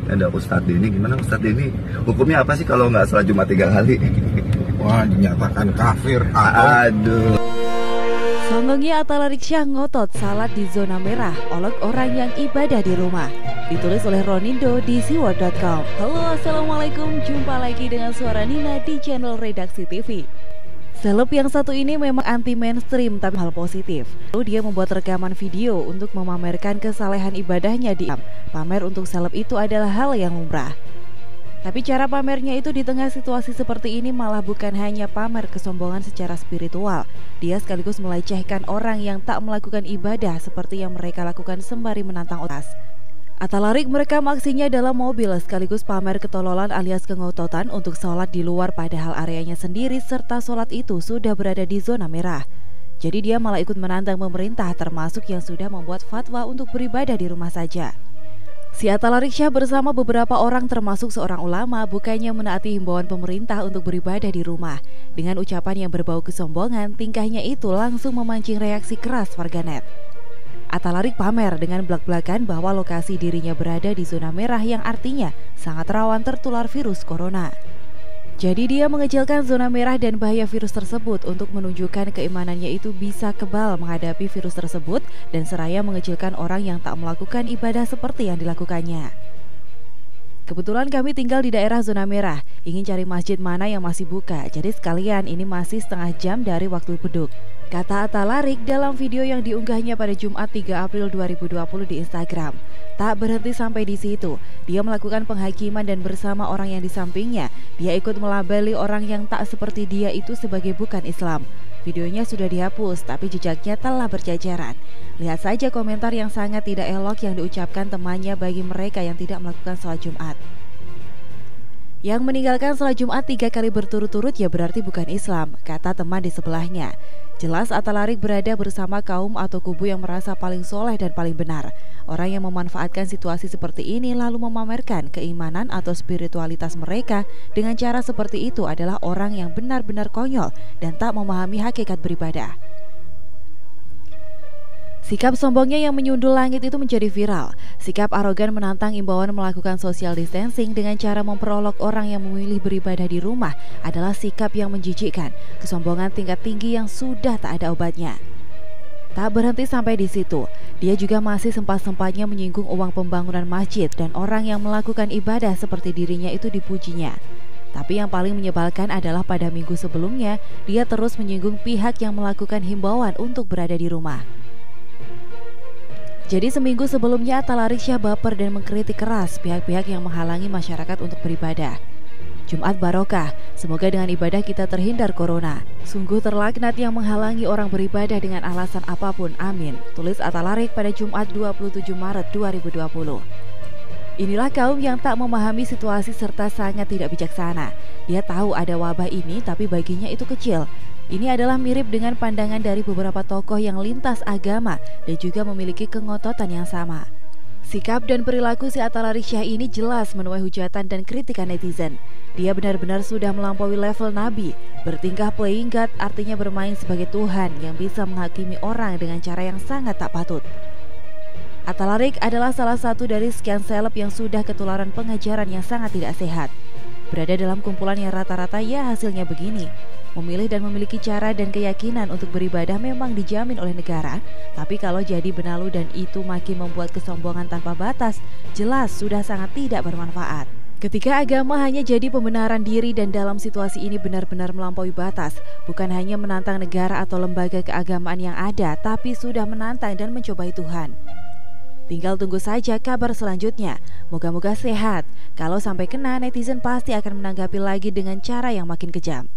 Ada Ustadz ini, gimana Ustadz ini? Hukumnya apa sih kalau nggak sholat Jumat 3 kali? Wah, dinyatakan kafir atau... Aduh. Songongnya Atta Larik-Syah ngotot salat di zona merah, olok orang yang ibadah di rumah. Ditulis oleh Ronindo di siwar.com. Halo, assalamualaikum, jumpa lagi dengan suara Nina di channel Redaksi TV. Seleb yang satu ini memang anti mainstream tapi hal positif. Lalu dia membuat rekaman video untuk memamerkan kesalehan ibadahnya di pamer untuk seleb itu adalah hal yang lumrah. Tapi cara pamernya itu di tengah situasi seperti ini malah bukan hanya pamer kesombongan secara spiritual. Dia sekaligus melecehkan orang yang tak melakukan ibadah seperti yang mereka lakukan sembari menantang otas. Atta Larik merekam aksinya dalam mobil sekaligus pamer ketololan alias kengototan untuk sholat di luar padahal areanya sendiri serta sholat itu sudah berada di zona merah. Jadi dia malah ikut menantang pemerintah termasuk yang sudah membuat fatwa untuk beribadah di rumah saja. Si Atta Larik-Syah bersama beberapa orang termasuk seorang ulama bukannya menaati himbauan pemerintah untuk beribadah di rumah. Dengan ucapan yang berbau kesombongan, tingkahnya itu langsung memancing reaksi keras warganet. Atta Larik pamer dengan belak-belakan bahwa lokasi dirinya berada di zona merah yang artinya sangat rawan tertular virus corona. Jadi dia mengecilkan zona merah dan bahaya virus tersebut untuk menunjukkan keimanannya itu bisa kebal menghadapi virus tersebut dan seraya mengecilkan orang yang tak melakukan ibadah seperti yang dilakukannya. Kebetulan kami tinggal di daerah zona merah, ingin cari masjid mana yang masih buka, jadi sekalian ini masih setengah jam dari waktu beduk, kata Atta Larik dalam video yang diunggahnya pada Jumat 3 April 2020 di Instagram. Tak berhenti sampai di situ, dia melakukan penghakiman dan bersama orang yang di sampingnya, dia ikut melabeli orang yang tak seperti dia itu sebagai bukan Islam. Videonya sudah dihapus, tapi jejaknya telah berjajaran. Lihat saja komentar yang sangat tidak elok yang diucapkan temannya bagi mereka yang tidak melakukan sholat Jumat. Yang meninggalkan sholat Jumat 3 kali berturut-turut ya berarti bukan Islam, kata teman di sebelahnya. Jelas Atta Larik berada bersama kaum atau kubu yang merasa paling soleh dan paling benar. Orang yang memanfaatkan situasi seperti ini lalu memamerkan keimanan atau spiritualitas mereka dengan cara seperti itu adalah orang yang benar-benar konyol dan tak memahami hakikat beribadah. Sikap sombongnya yang menyundul langit itu menjadi viral. Sikap arogan menantang imbauan melakukan social distancing dengan cara memperolok orang yang memilih beribadah di rumah adalah sikap yang menjijikkan, kesombongan tingkat tinggi yang sudah tak ada obatnya. Tak berhenti sampai di situ, dia juga masih sempat-sempatnya menyinggung uang pembangunan masjid dan orang yang melakukan ibadah seperti dirinya itu dipujinya. Tapi yang paling menyebalkan adalah pada minggu sebelumnya, dia terus menyinggung pihak yang melakukan himbauan untuk berada di rumah. Jadi seminggu sebelumnya Atta Larik-Syah baper dan mengkritik keras pihak-pihak yang menghalangi masyarakat untuk beribadah. Jumat barokah, semoga dengan ibadah kita terhindar corona. Sungguh terlaknat yang menghalangi orang beribadah dengan alasan apapun, amin. Tulis Atta Larik pada Jumat 27 Maret 2020. Inilah kaum yang tak memahami situasi serta sangat tidak bijaksana. Dia tahu ada wabah ini tapi baginya itu kecil. Ini adalah mirip dengan pandangan dari beberapa tokoh yang lintas agama dan juga memiliki kengototan yang sama. Sikap dan perilaku si Atta Larik-Syah ini jelas menuai hujatan dan kritikan netizen. Dia benar-benar sudah melampaui level nabi, bertingkah playing God artinya bermain sebagai Tuhan yang bisa menghakimi orang dengan cara yang sangat tak patut. Atta Larik adalah salah satu dari sekian seleb yang sudah ketularan pengajaran yang sangat tidak sehat. Berada dalam kumpulan yang rata-rata ya hasilnya begini. Memilih dan memiliki cara dan keyakinan untuk beribadah memang dijamin oleh negara, tapi kalau jadi benalu dan itu makin membuat kesombongan tanpa batas, jelas sudah sangat tidak bermanfaat. Ketika agama hanya jadi pembenaran diri dan dalam situasi ini benar-benar melampaui batas, bukan hanya menantang negara atau lembaga keagamaan yang ada, tapi sudah menantang dan mencobai Tuhan. Tinggal tunggu saja kabar selanjutnya. Moga-moga sehat. Kalau sampai kena, netizen pasti akan menanggapi lagi dengan cara yang makin kejam.